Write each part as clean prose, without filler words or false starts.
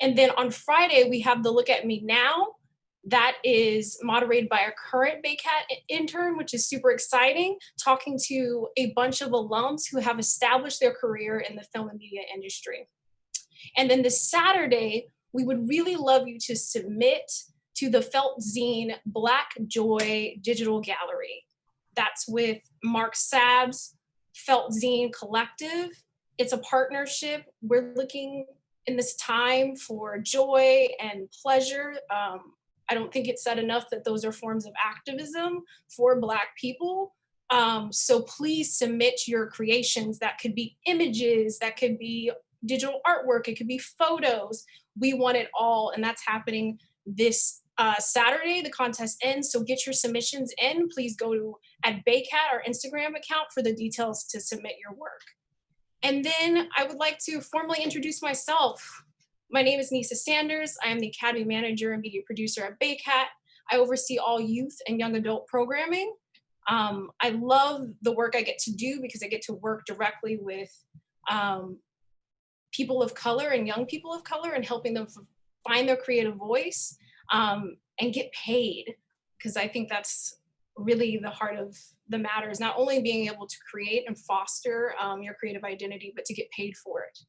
And then on Friday, we have the Look at Me Now. That is moderated by our current BayCat intern, which is super exciting, talking to a bunch of alums who have established their career in the film and media industry. And then this Saturday, we would really love you to submit to the Felt Zine Black Joy Digital Gallery. That's with Mark Sabb's Felt Zine Collective. It's a partnership. We're looking in this time for joy and pleasure. I don't think it's said enough that those are forms of activism for Black people. So please submit your creations. That could be images, that could be digital artwork, it could be photos. We want it all, and that's happening this Saturday. The contest ends, so get your submissions in. Please go to @BayCat, our Instagram account, for the details to submit your work. And then I would like to formally introduce myself. My name is Nisa Sanders. I am the Academy Manager and Media Producer at BayCat. I oversee all youth and young adult programming. I love the work I get to do because I get to work directly with people of color and young people of color and helping them find their creative voice and get paid, because I think that's really the heart of the matter, is not only being able to create and foster your creative identity, but to get paid for it.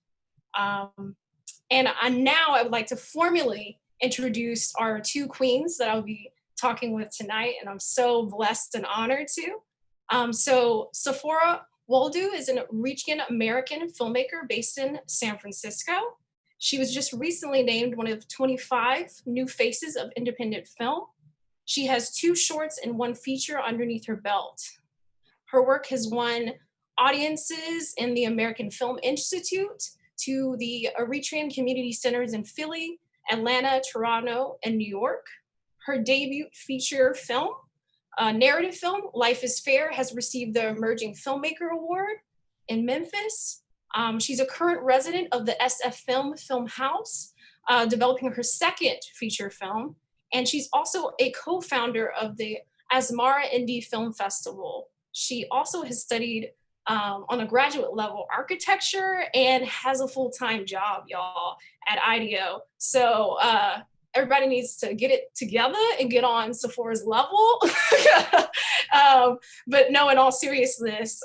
And now I would like to formally introduce our two queens that I'll be talking with tonight, and I'm so blessed and honored to. So Sephora Woldu is a Rican American filmmaker based in San Francisco. She was just recently named one of 25 new faces of independent film. She has 2 shorts and 1 feature underneath her belt. Her work has won audiences in the American Film Institute, to the Eritrean Community Centers in Philly, Atlanta, Toronto, and New York. Her debut feature film, narrative film, Life is Fair, has received the Emerging Filmmaker Award in Memphis. She's a current resident of the SF Film House, developing her 2nd feature film. And she's also a co-founder of the Asmara Indie Film Festival. She also has studied on a graduate level architecture and has a full-time job, y'all, at IDEO. So everybody needs to get it together and get on Sephora's level. But no, in all seriousness,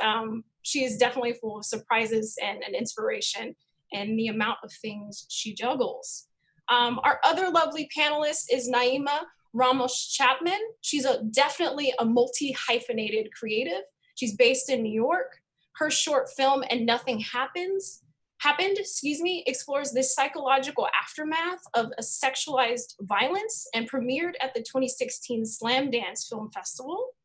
she is definitely full of surprises and inspiration and the amount of things she juggles. Our other lovely panelist is Naima Ramos-Chapman. She's definitely a multi-hyphenated creative. She's based in New York. Her short film, And Nothing Happened, explores this psychological aftermath of a sexualized violence and premiered at the 2016 Slam Dance Film Festival.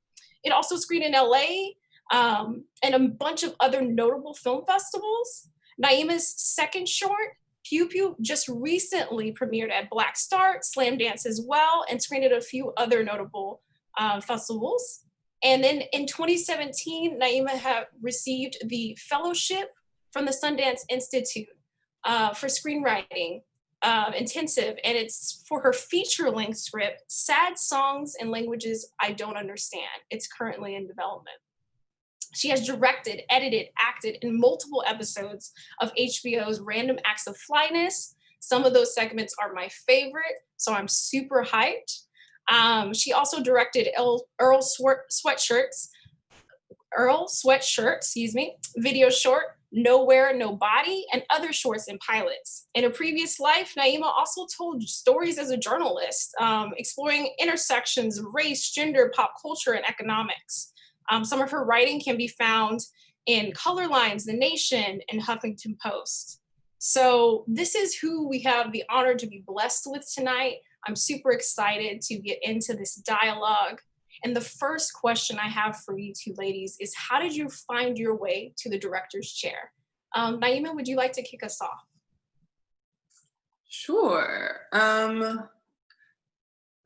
It also screened in LA and a bunch of other notable film festivals. Naima's 2nd short, Pew Pew, just recently premiered at Black Start, Slam Dance as well, and screened at a few other notable festivals. And then in 2017, Naima received the fellowship from the Sundance Institute for screenwriting intensive, and it's for her feature-length script, Sad Songs in Languages I Don't Understand. It's currently in development. She has directed, edited, acted in multiple episodes of HBO's Random Acts of FLYNESS. Some of those segments are my favorite, so I'm super hyped. She also directed Earl Sweatshirt, video short, Nowhere, Nobody, and other shorts and pilots. In a previous life, Naima also told stories as a journalist, exploring intersections of race, gender, pop culture, and economics. Some of her writing can be found in Color Lines, The Nation, and Huffington Post. So this is who we have the honor to be blessed with tonight. I'm super excited to get into this dialogue. And the first question I have for you two ladies is, how did you find your way to the director's chair? Naima, would you like to kick us off? Sure.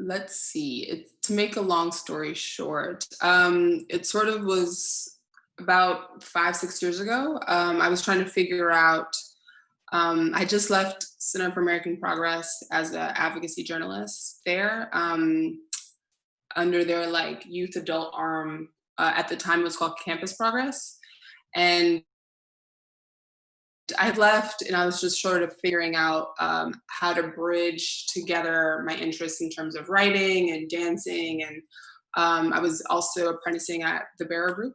Let's see. To make a long story short, it sort of was about 5-6 years ago. I was trying to figure out, I just left Center for American Progress as an advocacy journalist there, under their like youth adult arm. At the time it was called Campus Progress. And I left and I was just sort of figuring out how to bridge together my interests in terms of writing and dancing. And I was also apprenticing at the Barrow Group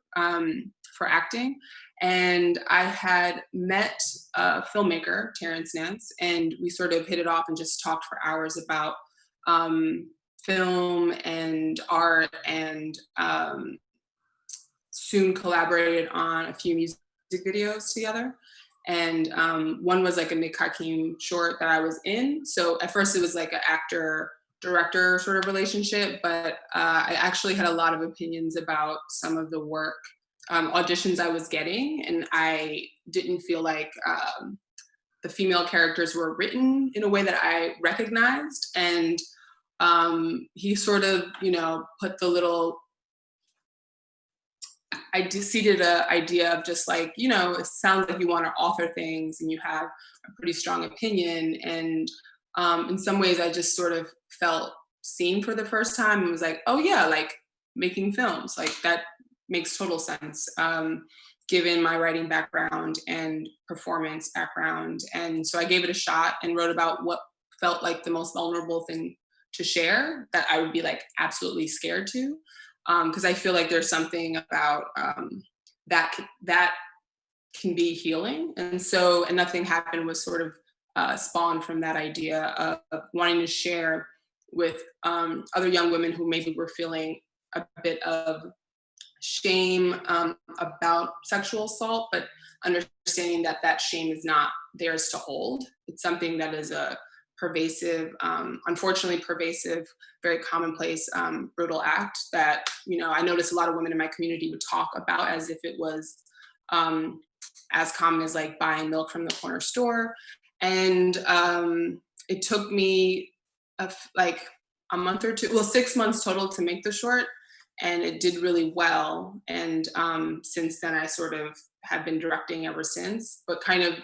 for acting. And I had met a filmmaker, Terrence Nance, and we sort of hit it off and just talked for hours about film and art, and soon collaborated on a few music videos together. And one was like a Nick Hakim short that I was in. So at first it was like an actor director sort of relationship, but I actually had a lot of opinions about some of the work auditions I was getting, and I didn't feel like the female characters were written in a way that I recognized. And he sort of, put the little, I seeded an idea of just like, it sounds like you want to author things and you have a pretty strong opinion. And in some ways I just sort of felt seen for the first time and was like, oh yeah, like making films, like that makes total sense, given my writing background and performance background. And so I gave it a shot and wrote about what felt like the most vulnerable thing to share that I would be like absolutely scared to. Because I feel like there's something about that can be healing. And Nothing Happened was sort of spawned from that idea of wanting to share with other young women who maybe were feeling a bit of shame about sexual assault, but understanding that that shame is not theirs to hold. It's something that is a pervasive, unfortunately pervasive, very commonplace, brutal act that, I noticed a lot of women in my community would talk about as if it was as common as like buying milk from the corner store. And it took me like a month or two, well, 6 months total to make the short, and it did really well. And since then I sort of have been directing ever since, but kind of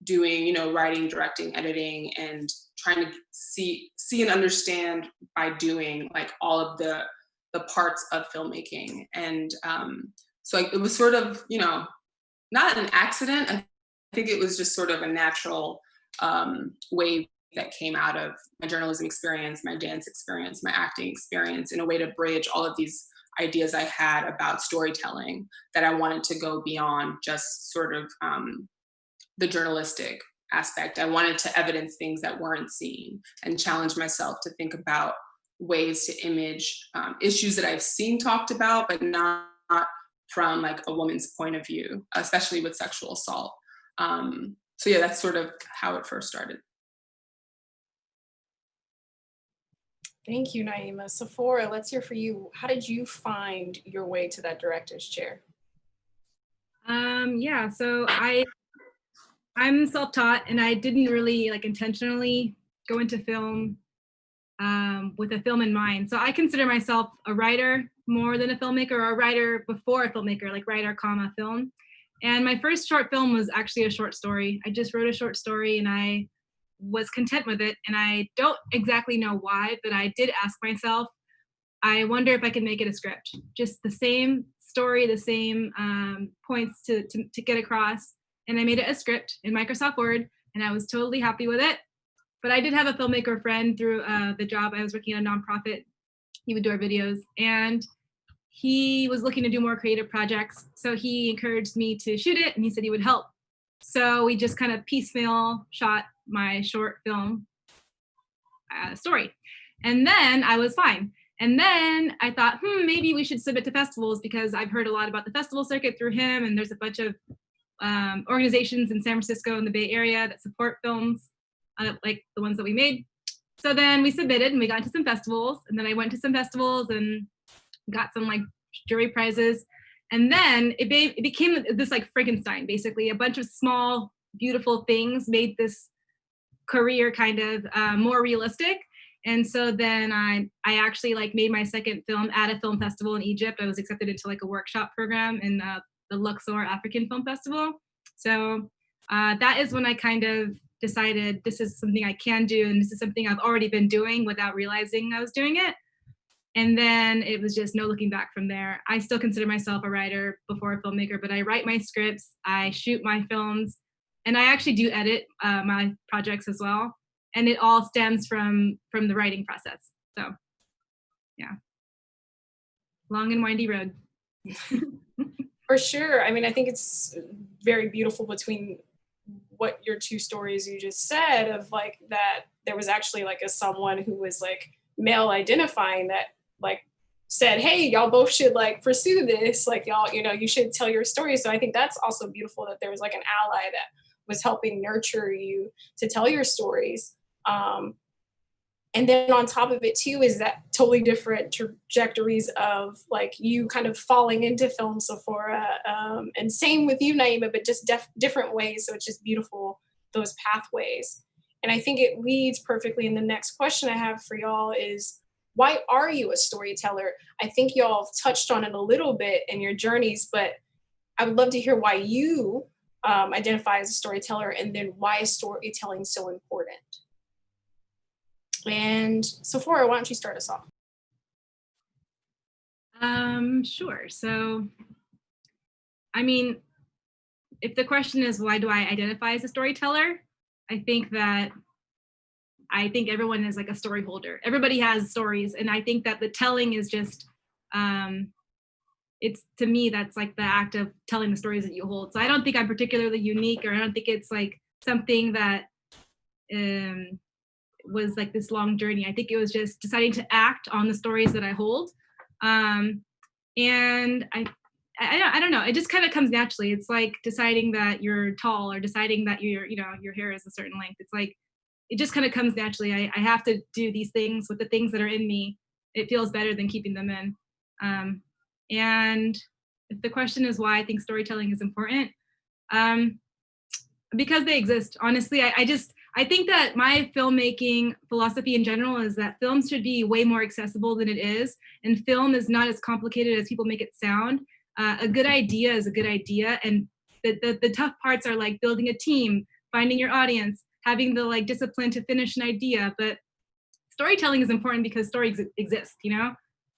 doing, writing, directing, editing, and trying to see and understand by doing like all of the parts of filmmaking. And it was sort of, not an accident. I think it was just sort of a natural wave that came out of my journalism experience, my dance experience, my acting experience, in a way to bridge all of these ideas I had about storytelling, that I wanted to go beyond just sort of the journalistic aspect. I wanted to evidence things that weren't seen and challenge myself to think about ways to image issues that I've seen talked about, but not from like a woman's point of view, especially with sexual assault. So yeah, that's sort of how it first started. Thank you, Naima. Sephora, let's hear for you. How did you find your way to that director's chair? Yeah, so I'm self-taught, and I didn't really like intentionally go into film with a film in mind. So I consider myself a writer more than a filmmaker, or a writer before a filmmaker, like writer, comma, film. And my first short film was actually a short story. I just wrote a short story and I was content with it. And I don't exactly know why, but I did ask myself, I wonder if I can make it a script. Just the same story, the same points to get across. And I made it a script in Microsoft Word, and I was totally happy with it. But I did have a filmmaker friend through the job. I was working at a nonprofit. He would do our videos, and he was looking to do more creative projects. So he encouraged me to shoot it, and he said he would help. So we just kind of piecemeal shot my short film story. And then I was fine. And then I thought, maybe we should submit to festivals, because I've heard a lot about the festival circuit through him, and there's a bunch of organizations in San Francisco and the Bay Area that support films like the ones that we made. So then we submitted and we got into some festivals, and then I went to some festivals and got some like jury prizes. And then it became this like Frankenstein, basically. A bunch of small, beautiful things made this career kind of more realistic. And so then I actually like made my second film at a film festival in Egypt. I was accepted into like a workshop program in the Luxor African Film Festival. So that is when I kind of decided this is something I can do, and this is something I've already been doing without realizing I was doing it. And then it was just no looking back from there. I still consider myself a writer before a filmmaker, but I write my scripts, I shoot my films, And I actually do edit my projects as well. And it all stems from the writing process. So yeah, long and windy road. For sure. I mean, I think it's very beautiful between what your two stories you just said of like that there was actually like a someone who was like male identifying that like said, hey, y'all both should like pursue this, like y'all, you know, you should tell your story. So I think that's also beautiful that there was like an ally that was helping nurture you to tell your stories. And then on top of it too is that totally different trajectories of like you kind of falling into film, Sephora, and same with you, Naima, but just different ways. So it's just beautiful, those pathways. And I think it leads perfectly in the next question I have for y'all is, why are you a storyteller? I think y'all touched on it a little bit in your journeys, but I would love to hear why you identify as a storyteller, and then why is storytelling so important? And Sephora, why don't you start us off? Sure. So, I mean, if the question is why do I identify as a storyteller, I think everyone is like a story holder. Everybody has stories, and I think that the telling is just, it's, to me, that's like the act of telling the stories that you hold. So I don't think I'm particularly unique, or I don't think it's like something that was like this long journey. I think it was just deciding to act on the stories that I hold. And I don't know, it just kind of comes naturally. It's like deciding that you're tall, or deciding that your hair is a certain length. It's like, it just kind of comes naturally. I have to do these things with the things that are in me. It feels better than keeping them in. And if the question is why I think storytelling is important, because they exist. Honestly, I think that my filmmaking philosophy in general is that film should be way more accessible than it is, and film is not as complicated as people make it sound. A good idea is a good idea, and the tough parts are like building a team, finding your audience, having the like discipline to finish an idea. But storytelling is important because stories exist, you know,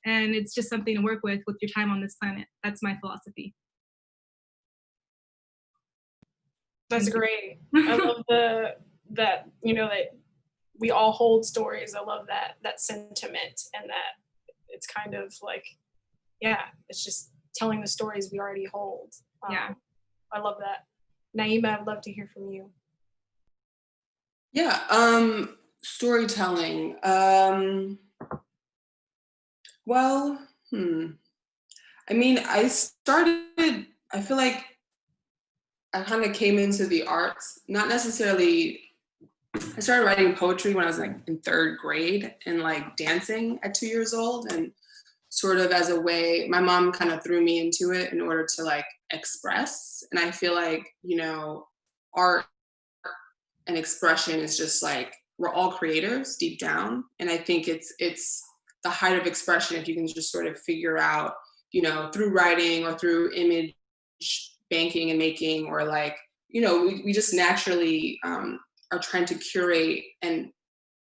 and it's just something to work with your time on this planet. That's my philosophy. That's great. I love that you know that we all hold stories. I love that sentiment, and that it's kind of like, yeah, it's just telling the stories we already hold. Yeah, I love that. Naima, I'd love to hear from you. Yeah, storytelling. Well, I mean, I feel like I kind of came into the arts, not necessarily, I started writing poetry when I was like in third grade, and like dancing at 2 years old, and sort of as a way, my mom kind of threw me into it in order to like express. And I feel like, you know, art and expression is just like, we're all creators deep down. And I think it's the height of expression if you can just sort of figure out, you know, through writing or through image banking and making, or like, you know, we just naturally are trying to curate and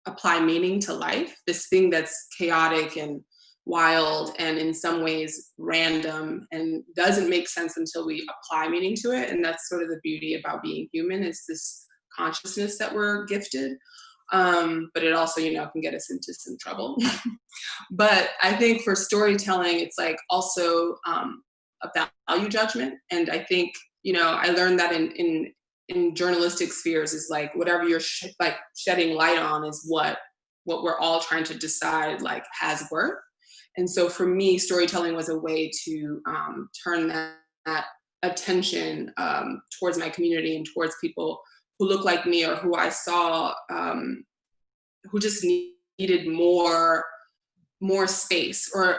apply meaning to life, this thing that's chaotic and wild and in some ways random and doesn't make sense until we apply meaning to it. And that's sort of the beauty about being human, is this consciousness that we're gifted. But it also, you know, can get us into some trouble. But I think for storytelling, it's like also a value judgment. And I think, you know, I learned that in journalistic spheres is like whatever you're like shedding light on is what we're all trying to decide like has worth. And so for me, storytelling was a way to turn that attention towards my community and towards people who look like me, or who I saw who just needed more space, or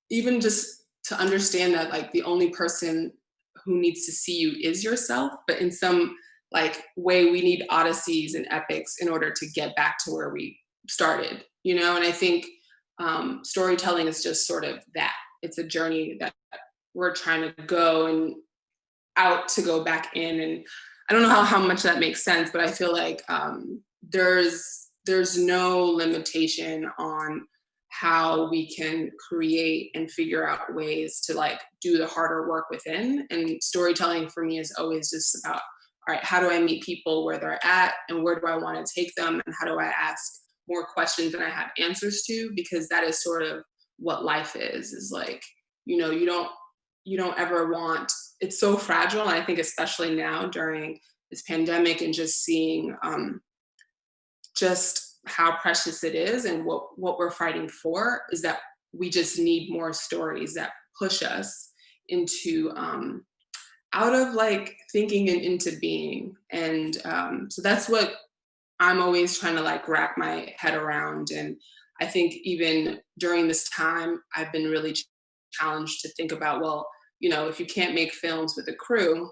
even just to understand that like the only person who needs to see you is yourself. But in some like way, we need odysseys and epics in order to get back to where we started, you know. And I think storytelling is just sort of that. It's a journey that we're trying to go and out to go back in. And I don't know how much that makes sense, but I feel like there's no limitation on how we can create and figure out ways to like do the harder work within. And storytelling for me is always just about all right, how do I meet people where they're at and where do I want to take them? And how do I ask more questions than I have answers to? Because that is sort of what life is like, you know, you don't ever want, it's so fragile. And I think especially now during this pandemic and just seeing just how precious it is and what we're fighting for is that we just need more stories that push us into out of like thinking and into being. And so that's what I'm always trying to like wrap my head around. And I think even during this time, I've been really challenged to think about, well, you know, if you can't make films with a crew,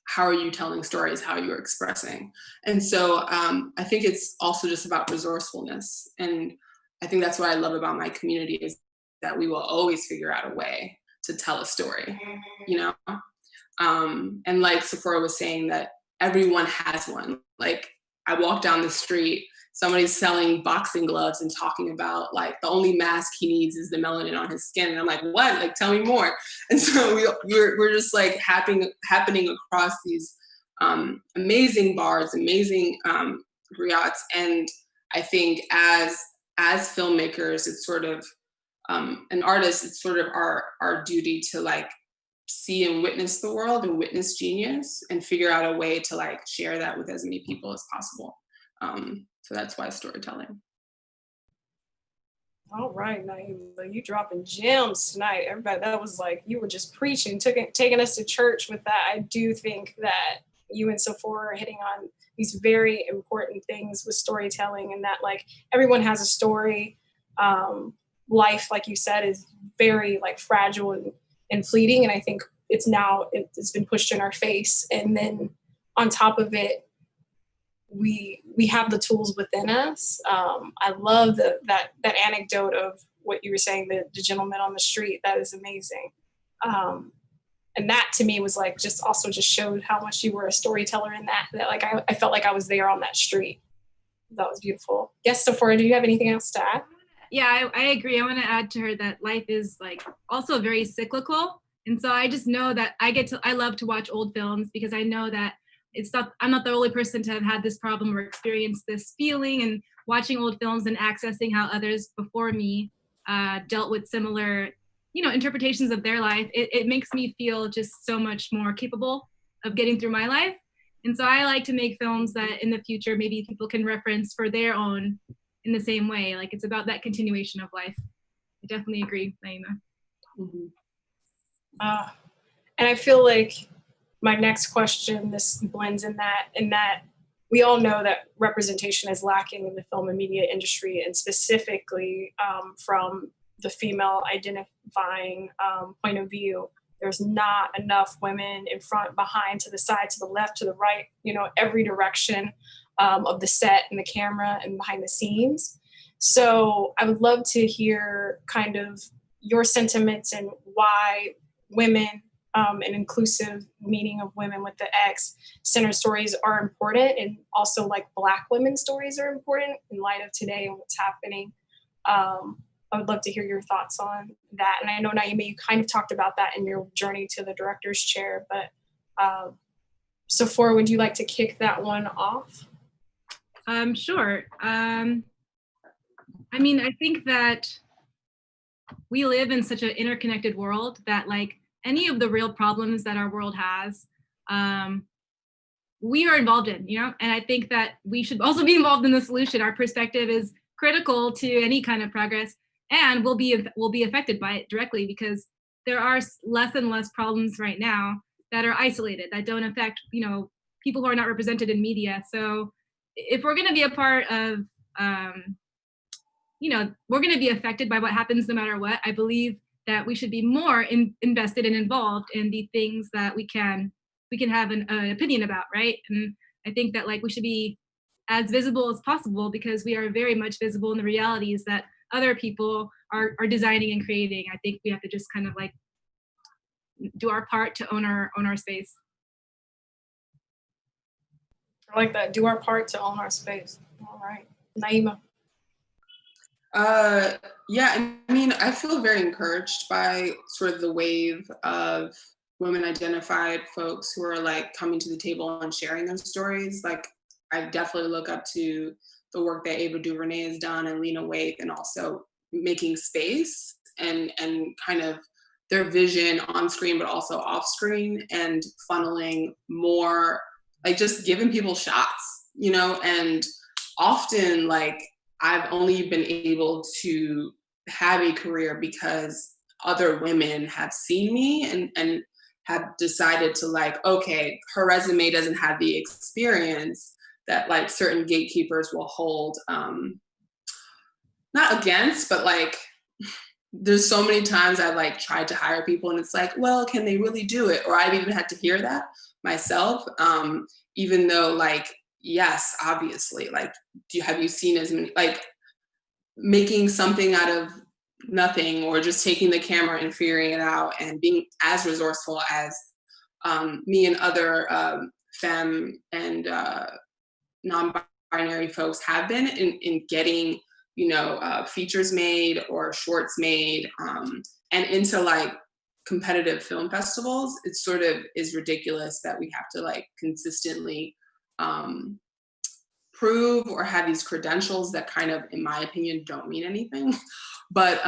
how are you telling stories? How are you expressing? And so I think it's also just about resourcefulness. And I think that's what I love about my community is that we will always figure out a way to tell a story, you know? And like Sephora was saying that everyone has one. Like I walk down the street, somebody's selling boxing gloves and talking about like the only mask he needs is the melanin on his skin. And I'm like, what? Like, tell me more. And so we're just like happening across these amazing bars, amazing griots. And I think as filmmakers, it's sort of, an artist, it's sort of our duty to like see and witness the world and witness genius and figure out a way to like share that with as many people as possible. So that's why storytelling. All right, Naima, you dropping gems tonight. Everybody, that was like, you were just preaching, taking us to church with that. I do think that you and Sephora are hitting on these very important things with storytelling and that like everyone has a story. Life, like you said, is very like fragile and fleeting. And I think it's been pushed in our face. And then on top of it, we have the tools within us. I love that anecdote of what you were saying, the gentleman on the street. That is amazing. And that to me was like just showed how much you were a storyteller in that like I felt like I was there on that street. That was beautiful. Yes, Sephora, do you have anything else to add? Yeah, I agree. I want to add to her that life is like also very cyclical. And so I just know that I love to watch old films because I know that I'm not the only person to have had this problem or experienced this feeling, and watching old films and accessing how others before me dealt with similar, interpretations of their life. It makes me feel just so much more capable of getting through my life. And so I like to make films that in the future, maybe people can reference for their own in the same way. Like it's about that continuation of life. I definitely agree, Naima. Mm-hmm. And I feel like my next question, this blends in that we all know that representation is lacking in the film and media industry, and specifically from the female identifying point of view. There's not enough women in front, behind, to the side, to the left, to the right, every direction of the set and the camera and behind the scenes. So I would love to hear kind of your sentiments and why women, an inclusive meaning of women with the X, center stories are important, and also like Black women's stories are important in light of today and what's happening. I would love to hear your thoughts on that. And I know, Naima, you kind of talked about that in your journey to the director's chair, but Sephora, would you like to kick that one off? Sure. I mean, I think that we live in such an interconnected world that like any of the real problems that our world has, we are involved in, and I think that we should also be involved in the solution. Our perspective is critical to any kind of progress, and we'll be affected by it directly because there are less and less problems right now that are isolated, that don't affect, people who are not represented in media. So if we're going to be a part of, we're going to be affected by what happens no matter what, I believe that we should be more invested and involved in the things that we can have an opinion about, right? And I think that like we should be as visible as possible because we are very much visible in the realities that other people are designing and creating. I think we have to just kind of like do our part to own our space. I like that. Do our part to own our space. All right. Naima. Yeah, I mean, I feel very encouraged by sort of the wave of women identified folks who are like coming to the table and sharing their stories. Like I definitely look up to the work that Ava DuVernay has done and Lena Waithe, and also making space and kind of their vision on screen, but also off screen, and funneling more, like just giving people shots, you know. And often, like, I've only been able to have a career because other women have seen me and have decided to, like, okay, her resume doesn't have the experience that like certain gatekeepers will hold, not against, but like there's so many times I've like tried to hire people and it's like, well, can they really do it? Or I've even had to hear that myself, even though, like, yes, obviously, like, have you seen as many, like, making something out of nothing, or just taking the camera and figuring it out and being as resourceful as me and other femme and non-binary folks have been in getting, you know, features made or shorts made, and into like competitive film festivals. It sort of is ridiculous that we have to like consistently prove or have these credentials that kind of, in my opinion, don't mean anything. But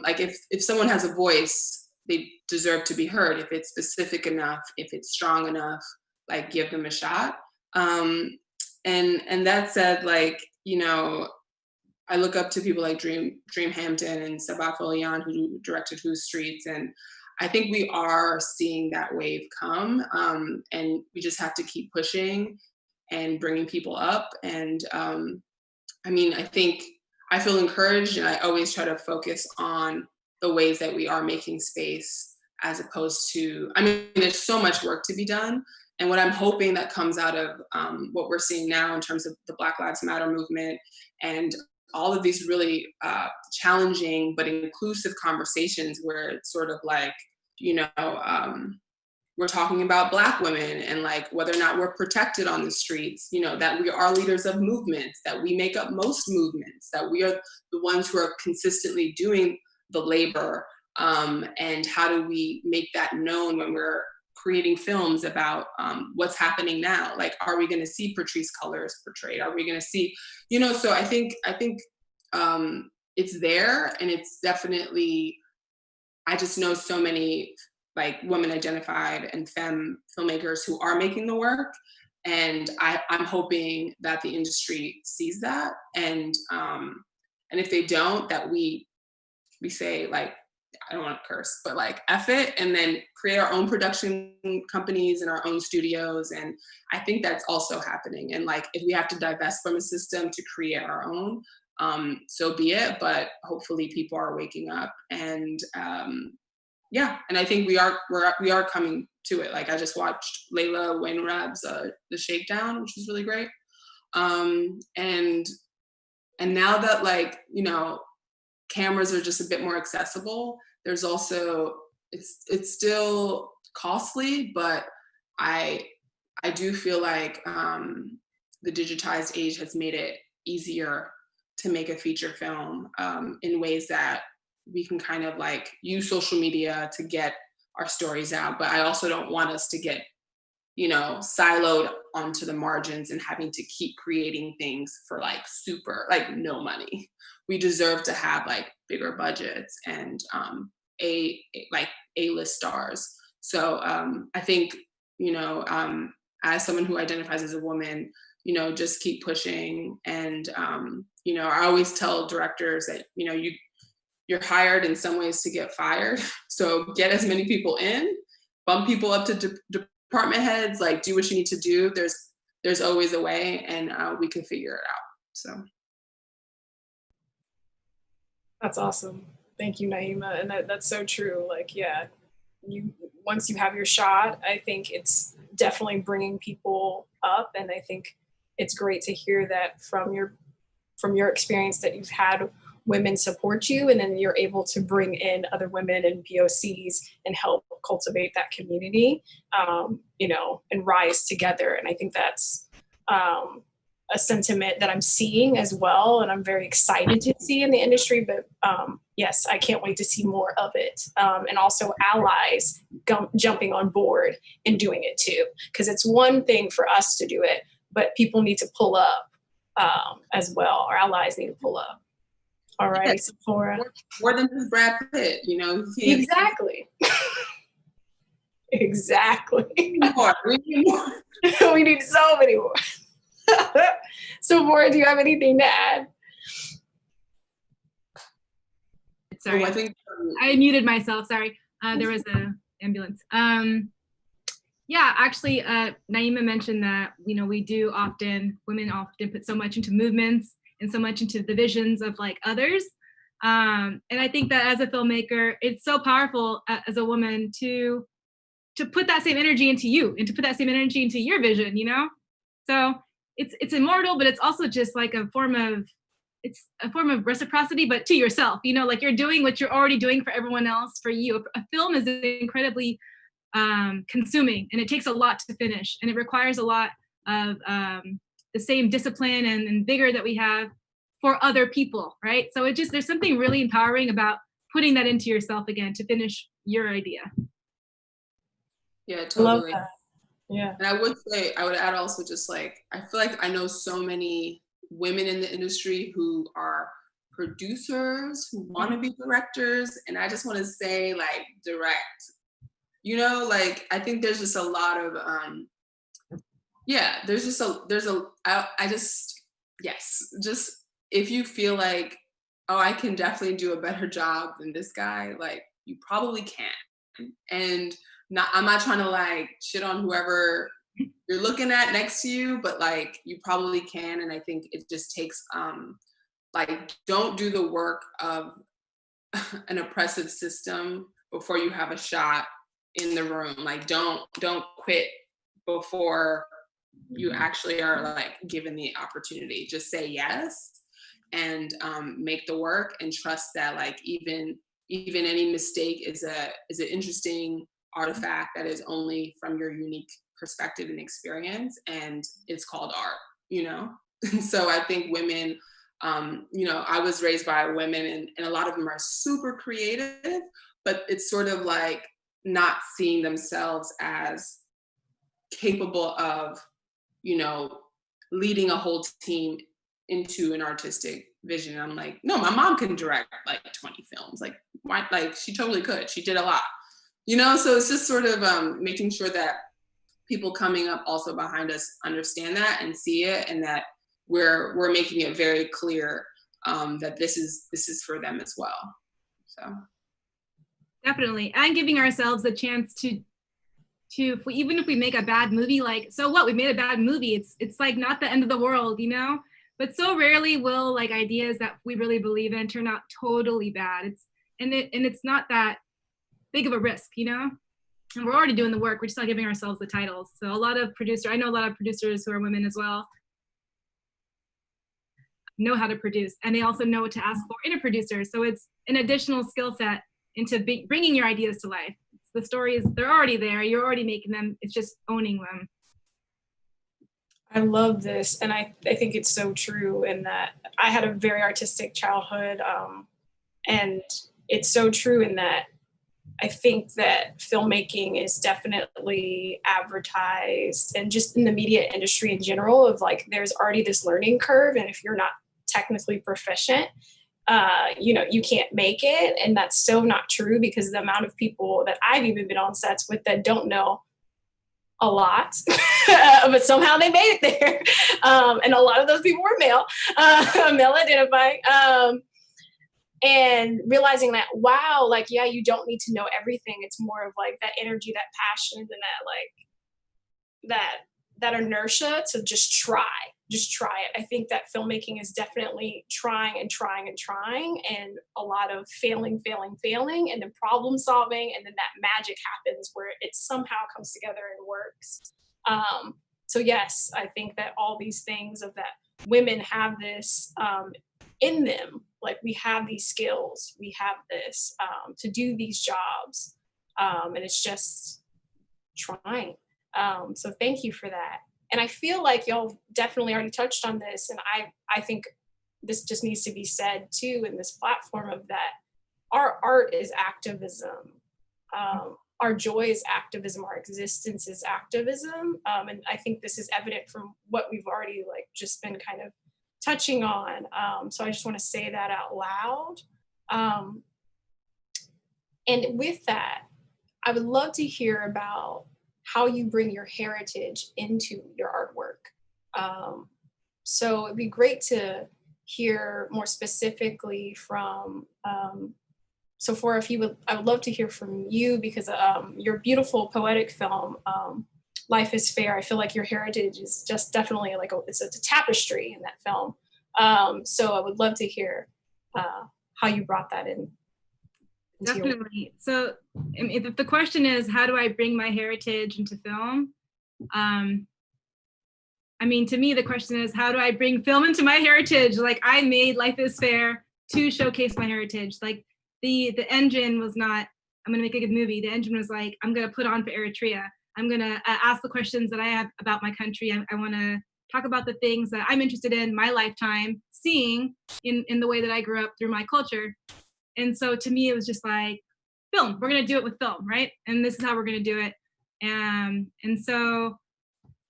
like if someone has a voice, they deserve to be heard. If it's specific enough, if it's strong enough, like give them a shot. And that said, like, you know, I look up to people like Dream Hampton and Sabah Folian, who directed Whose Streets, and I think we are seeing that wave come, and we just have to keep pushing and bringing people up. And I mean, I feel encouraged, and I always try to focus on the ways that we are making space, as opposed to, I mean, there's so much work to be done. And what I'm hoping that comes out of what we're seeing now in terms of the Black Lives Matter movement and all of these really challenging but inclusive conversations, where it's sort of like, you know, we're talking about Black women and like whether or not we're protected on the streets, you know, that we are leaders of movements, that we make up most movements, that we are the ones who are consistently doing the labor, and how do we make that known when we're creating films about what's happening now? Like, are we going to see Patrisse Cullors portrayed? Are we going to see, you know? So I think it's there, and it's definitely, I just know so many like women identified and femme filmmakers who are making the work, and I'm hoping that the industry sees that, and if they don't, that we say, like, I don't want to curse, but like F it, and then create our own production companies and our own studios. And I think that's also happening. And like, if we have to divest from a system to create our own, so be it. But hopefully people are waking up, and yeah, and I think we are coming to it. Like, I just watched Layla Wainwrab's The Shakedown, which was really great. And now that, like, you know, cameras are just a bit more accessible, there's also, it's still costly, but I do feel like the digitized age has made it easier to make a feature film in ways that we can kind of like use social media to get our stories out. But I also don't want us to get, you know, siloed onto the margins and having to keep creating things for like super, like, no money. We deserve to have like bigger budgets and like A-list stars. So I think, you know, as someone who identifies as a woman, you know, just keep pushing. And you know, I always tell directors that, you know, you're hired in some ways to get fired. So get as many people in, bump people up to department heads, like, do what you need to do. There's always a way, and we can figure it out. So. That's awesome. Thank you, Naima. And that's so true. Like, yeah, once you have your shot, I think it's definitely bringing people up. And I think it's great to hear that from your experience, that you've had women support you, and then you're able to bring in other women and POCs and help cultivate that community, you know, and rise together. And I think that's a sentiment that I'm seeing as well, and I'm very excited to see in the industry. But yes, I can't wait to see more of it, and also allies jumping on board and doing it too. Because it's one thing for us to do it, but people need to pull up as well. Our allies need to pull up. All right, Yes. Sephora. More than just Brad Pitt, you know. Exactly. Exactly. More. We need more. We need so many more. Sephora, do you have anything to add? Sorry, I think I muted myself. Sorry, there was an ambulance. Yeah, actually, Naima mentioned that women often put so much into movements and so much into the visions of like others. And I think that as a filmmaker, it's so powerful as a woman to put that same energy into you and to put that same energy into your vision, you know? So it's immortal, but it's also just like a form of reciprocity, but to yourself, you know, like you're doing what you're already doing for everyone else, for you. A film is incredibly consuming, and it takes a lot to finish, and it requires a lot of the same discipline and vigor that we have for other people, right? So there's something really empowering about putting that into yourself again to finish your idea. Yeah, totally. Love that. Yeah. And I would add also just like, I feel like I know so many women in the industry who are producers, who want to be directors. And I just want to say like, direct, you know, like, I think there's just a lot of, just if you feel like, oh, I can definitely do a better job than this guy, like you probably can. And I'm not trying to like shit on whoever you're looking at next to you, but like you probably can. And I think it just takes like, don't do the work of an oppressive system before you have a shot in the room. Like don't quit before you actually are like given the opportunity. Just say yes and make the work, and trust that like even any mistake is an interesting artifact that is only from your unique perspective and experience, and it's called art, you know. So I think women, you know, I was raised by women, and a lot of them are super creative, but it's sort of like not seeing themselves as capable of, you know, leading a whole team into an artistic vision. I'm like, no, my mom can direct like 20 films. Like, why? Like, she totally could. She did a lot, you know? So it's just sort of making sure that people coming up also behind us understand that and see it, and that we're making it very clear that this is for them as well. So definitely, and giving ourselves a chance to even if we make a bad movie, like, so what, we made a bad movie, it's like not the end of the world, you know. But so rarely will like ideas that we really believe in turn out totally bad. It's not that big of a risk, you know. And we're already doing the work. We're just not giving ourselves the titles. So I know a lot of producers who are women as well, know how to produce, and they also know what to ask for in a producer. So it's an additional skill set into bringing your ideas to life. The stories, they're already there. You're already making them. It's just owning them. I love this, and I think it's so true in that I had a very artistic childhood, and it's so true in that I think that filmmaking is definitely advertised, and just in the media industry in general, of like there's already this learning curve, and if you're not technically proficient, you know, you can't make it. And that's so not true, because the amount of people that I've even been on sets with that don't know a lot, but somehow they made it there. And a lot of those people were male identifying. And realizing that, wow, like, yeah, you don't need to know everything. It's more of like that energy, that passion, and that inertia to just try it. I think that filmmaking is definitely trying, and a lot of failing, and then problem solving, and then that magic happens where it somehow comes together and works. So yes, I think that all these things of that women have this in them, like we have these skills, we have this to do these jobs, and it's just trying. So thank you for that. And I feel like y'all definitely already touched on this, and I think this just needs to be said too in this platform of that our art is activism. Our joy is activism, our existence is activism. And I think this is evident from what we've already like just been kind of touching on. So I just want to say that out loud. And with that, I would love to hear about how you bring your heritage into your artwork. So it'd be great to hear more specifically from Sephora, if you would, I would love to hear from you because your beautiful poetic film, Life is Fair, I feel like your heritage is just definitely like it's a tapestry in that film. So I would love to hear how you brought that in. Definitely. So if the question is, how do I bring my heritage into film? I mean, to me, the question is, how do I bring film into my heritage? Like, I made Life is Fair to showcase my heritage. Like, the engine was not, I'm gonna make a good movie. The engine was like, I'm gonna put on for Eritrea. I'm gonna ask the questions that I have about my country. I wanna talk about the things that I'm interested in my lifetime, seeing in the way that I grew up through my culture. And so to me, it was just like, film, we're gonna do it with film, right? And this is how we're gonna do it. And so,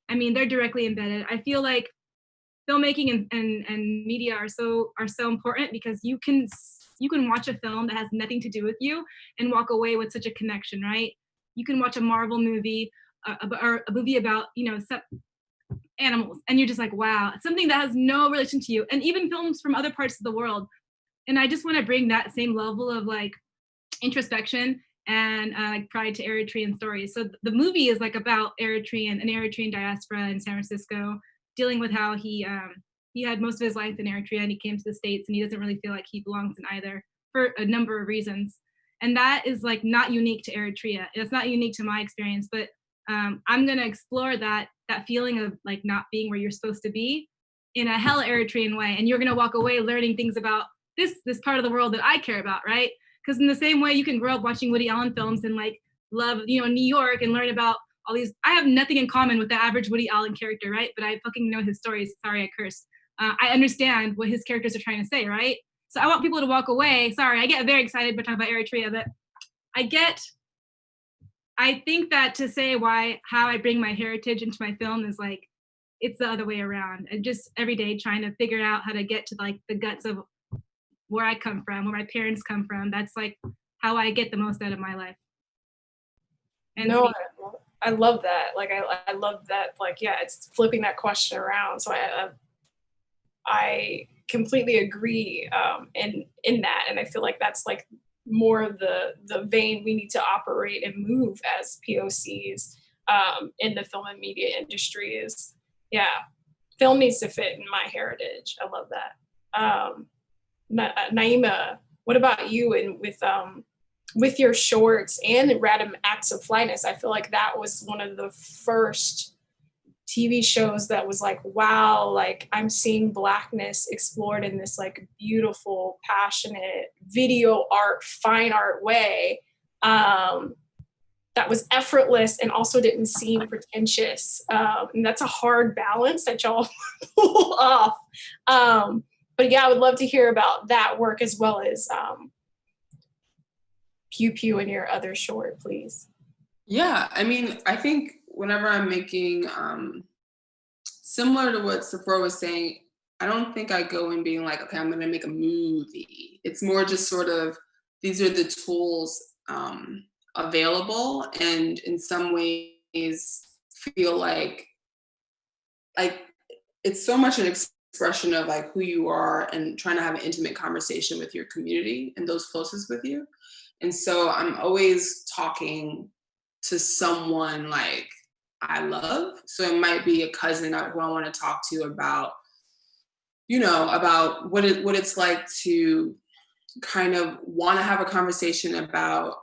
I mean, they're directly embedded. I feel like filmmaking and media are so important because you can watch a film that has nothing to do with you and walk away with such a connection, right? You can watch a Marvel movie or a movie about, animals, and you're just like, wow, something that has no relation to you, and even films from other parts of the world. And I just want to bring that same level of like introspection and like pride to Eritrean stories. So the movie is like about an Eritrean diaspora in San Francisco, dealing with how he had most of his life in Eritrea and he came to the States and he doesn't really feel like he belongs in either for a number of reasons. And that is like not unique to Eritrea. It's not unique to my experience, but I'm gonna explore that feeling of like not being where you're supposed to be in a hella Eritrean way. And you're gonna walk away learning things about this part of the world that I care about, right? Because in the same way you can grow up watching Woody Allen films and like love, New York and learn about all these. I have nothing in common with the average Woody Allen character, right? But I fucking know his stories. Sorry, I cursed. I understand what his characters are trying to say, right? So I want people to walk away. Sorry, I get very excited by talking about Eritrea, but I think that to say how I bring my heritage into my film is like, it's the other way around. And just every day trying to figure out how to get to like the guts of where I come from, where my parents come from. That's like how I get the most out of my life. And no, I love that. Like, I love that. Like, yeah, it's flipping that question around. So I completely agree in that. And I feel like that's like more of the vein we need to operate and move as POCs in the film and media industry is, yeah, film needs to fit in my heritage. I love that. Naima, what about you and with your shorts and Random Acts of FLYNESS? I feel like that was one of the first TV shows that was like, wow, like I'm seeing Blackness explored in this like beautiful, passionate video art, fine art way that was effortless and also didn't seem pretentious. And that's a hard balance that y'all pull off. But yeah, I would love to hear about that work as well as Pew Pew and your other short, please. Yeah, I mean, I think whenever I'm making, similar to what Sephora was saying, I don't think I go in being like, okay, I'm gonna make a movie. It's more just sort of, these are the tools available, and in some ways feel like it's so much an expression of like who you are and trying to have an intimate conversation with your community and those closest with you. And so I'm always talking to someone like I love. So it might be a cousin who I want to talk to about, about what it's like to kind of want to have a conversation about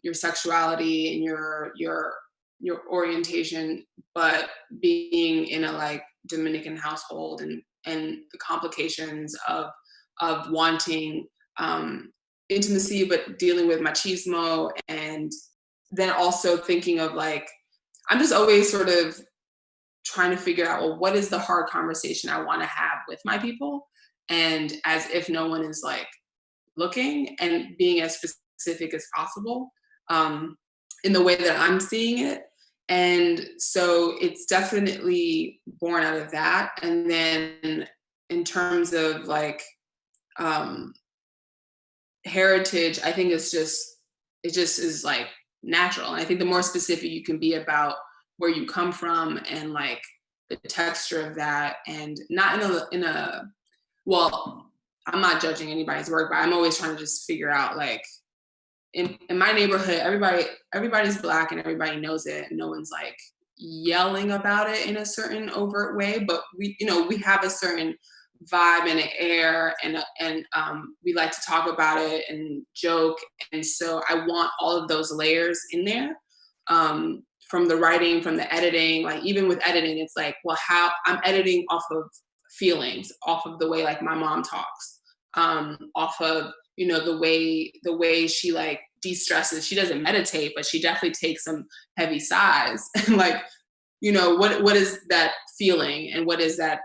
your sexuality and your orientation, but being in a like Dominican household and the complications of wanting intimacy, but dealing with machismo, and then also thinking of like, I'm just always sort of trying to figure out, well, what is the hard conversation I want to have with my people? And as if no one is like looking, and being as specific as possible in the way that I'm seeing it. And so it's definitely born out of that. And then in terms of like heritage, I think it just is like natural. And I think the more specific you can be about where you come from and like the texture of that, and not in a well, I'm not judging anybody's work, but I'm always trying to just figure out like in my neighborhood, everybody's Black and everybody knows it. And no one's like yelling about it in a certain overt way, but we have a certain vibe and an air, and we like to talk about it and joke. And so I want all of those layers in there, from the writing, from the editing. Like even with editing, it's like, well, how I'm editing off of feelings, off of the way like my mom talks, off of the way she like de-stresses. She doesn't meditate, but she definitely takes some heavy sighs. And like, what is that feeling, and what is that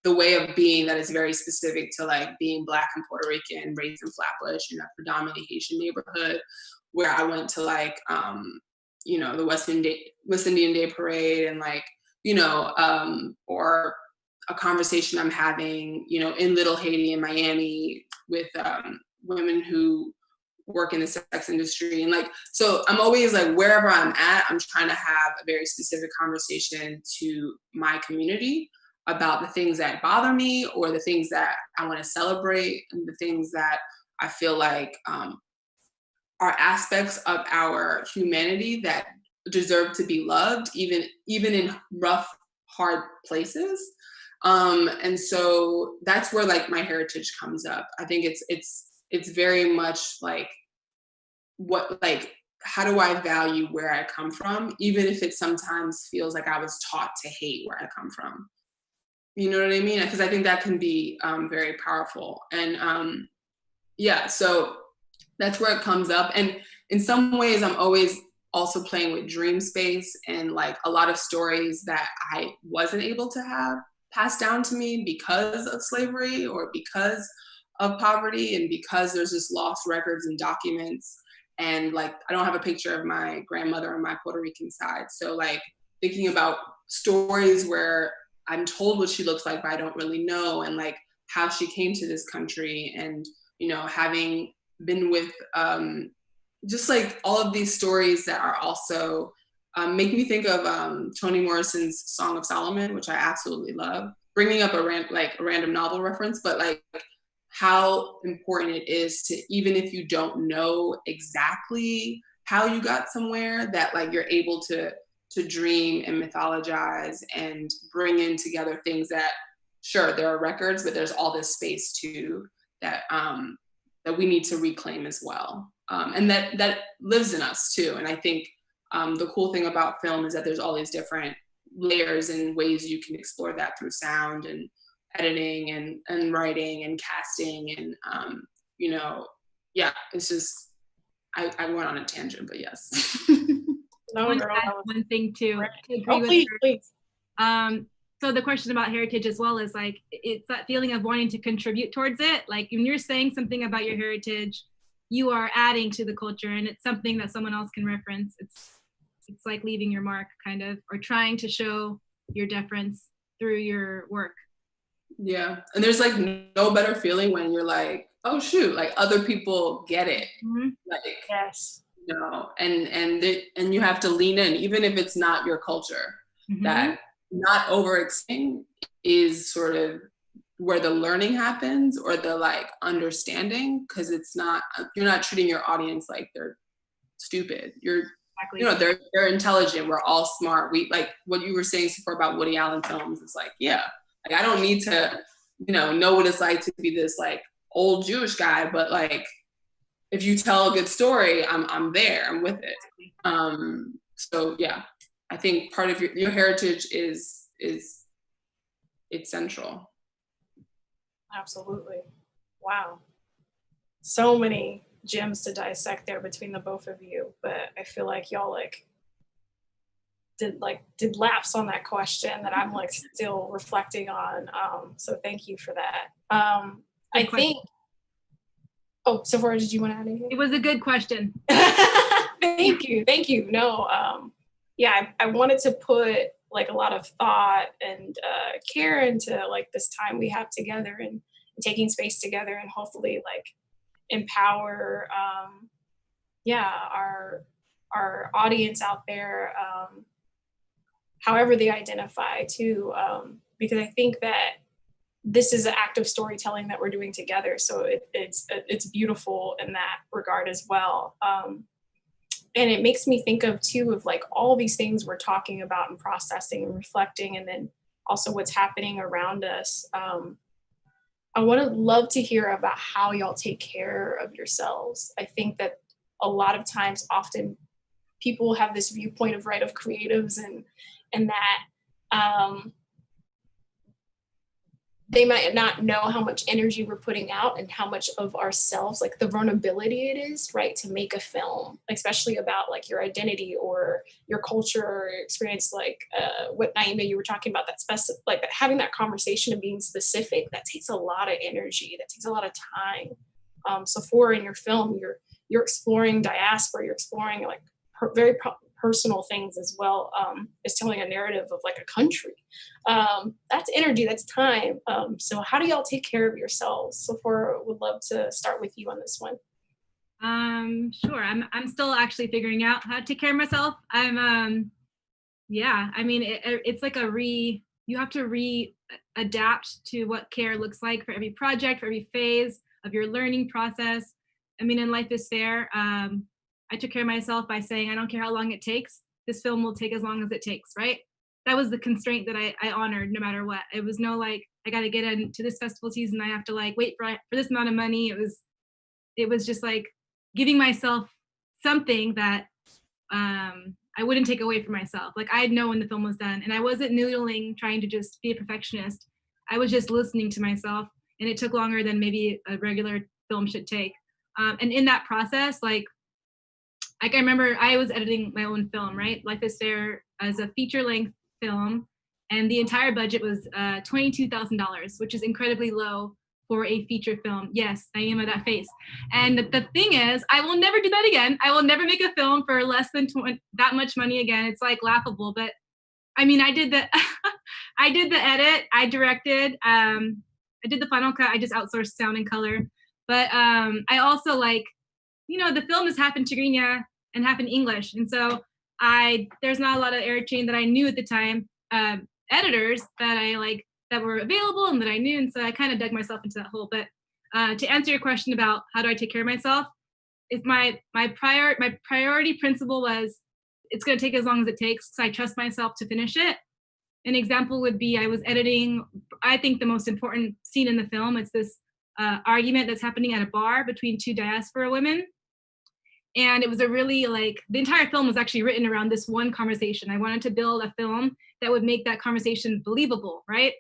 the way of being that is very specific to like being Black and Puerto Rican, raised in Flatbush, in a predominantly Haitian neighborhood, where I went to like the West Indian Day Parade, and like or a conversation I'm having in Little Haiti in Miami with women who work in the sex industry. And like, so I'm always like, wherever I'm at, I'm trying to have a very specific conversation to my community about the things that bother me, or the things that I want to celebrate, and the things that I feel like are aspects of our humanity that deserve to be loved, even in rough, hard places. And so that's where like my heritage comes up. I think it's very much like how do I value where I come from, even if it sometimes feels like I was taught to hate where I come from. You know what I mean? Because I think that can be very powerful. And so that's where it comes up. And in some ways, I'm always also playing with dream space, and like a lot of stories that I wasn't able to have passed down to me because of slavery, or because of poverty, and because there's just lost records and documents. And like, I don't have a picture of my grandmother on my Puerto Rican side. So like thinking about stories where I'm told what she looks like, but I don't really know, and like how she came to this country, and having been with just like all of these stories that are also make me think of Toni Morrison's Song of Solomon, which I absolutely love. Bringing up a random novel reference, but like how important it is to, even if you don't know exactly how you got somewhere, that like you're able to dream and mythologize and bring in together things that, sure, there are records, but there's all this space too that we need to reclaim as well. And that lives in us too. And I think the cool thing about film is that there's all these different layers and ways you can explore that through sound and editing and writing and casting. And it's just, I went on a tangent, but yes. No, girl, one thing to agree with her. Please. So the question about heritage as well is like, it's that feeling of wanting to contribute towards it. Like when you're saying something about your heritage, you are adding to the culture, and it's something that someone else can reference. It's like leaving your mark, kind of, or trying to show your difference through your work. Yeah, and there's like no better feeling when you're like, oh shoot, like other people get it. Mm-hmm. Like, yes. And you have to lean in, even if it's not your culture. Mm-hmm. That not overextending is sort of where the learning happens, or the like understanding, because you're not treating your audience like they're stupid. Exactly. They're intelligent. We're all smart. We, like what you were saying before about Woody Allen films, it's like, yeah, like I don't need to know what it's like to be this like old Jewish guy, but like if you tell a good story, I'm there, I'm with it. So yeah, I think part of your heritage is it's central. Absolutely. Wow. So many gems to dissect there between the both of you, but I feel like y'all like did lapse on that question that I'm like still reflecting on. So thank you for that. I think. Oh, Sephora, did you want to add anything? It was a good question. Thank you. No, yeah, I wanted to put like a lot of thought and care into like this time we have together and taking space together, and hopefully like empower, our audience out there, however they identify too, because I think that this is an act of storytelling that we're doing together. So it's beautiful in that regard as well. And it makes me think of too, of like all these things we're talking about and processing and reflecting, and then also what's happening around us. I want to love to hear about how y'all take care of yourselves. I think that a lot of times, often people have this viewpoint of right of creatives and that they might not know how much energy we're putting out and how much of ourselves, like the vulnerability it is, right, to make a film, especially about like your identity or your culture or your experience, like what Naima, you were talking about, that specific, like having that conversation and being specific, that takes a lot of energy, that takes a lot of time. So for in your film, you're exploring diaspora, you're exploring like very personal things as well, as telling a narrative of like a country. That's energy, that's time. So how do y'all take care of yourselves? Sephora, would love to start with you on this one. Sure. I'm still actually figuring out how to take care of myself. Yeah, I mean, it's like you have to adapt to what care looks like for every project, for every phase of your learning process. I mean, in Life is Fair, I took care of myself by saying, I don't care how long it takes. This film will take as long as it takes, right? That was the constraint that I honored no matter what. It was no like, I got to get into this festival season. I have to like wait for this amount of money. It was just like giving myself something that I wouldn't take away from myself. Like I'd know when the film was done, and I wasn't noodling, trying to just be a perfectionist. I was just listening to myself, and it took longer than maybe a regular film should take. And in that process, like I remember I was editing my own film, right? Life is Fair as a feature-length film, and the entire budget was $22,000, which is incredibly low for a feature film. Yes, Naima, that face. And the thing is, I will never do that again. I will never make a film for less than that much money again. It's like laughable, but I mean, I did the I did the edit, I directed, I did the final cut. I just outsourced sound and color, but I also like, the film is half in Tigrinya and half in English. And so there's not a lot of air chain that I knew at the time, editors that were available and that I knew. And so I kind of dug myself into that hole. But to answer your question about how do I take care of myself, if my priority principle was, it's going to take as long as it takes because I trust myself to finish it. An example would be I was editing, I think the most important scene in the film. It's this argument that's happening at a bar between two diaspora women. And it was a really the entire film was actually written around this one conversation. I wanted to build a film that would make that conversation believable, right?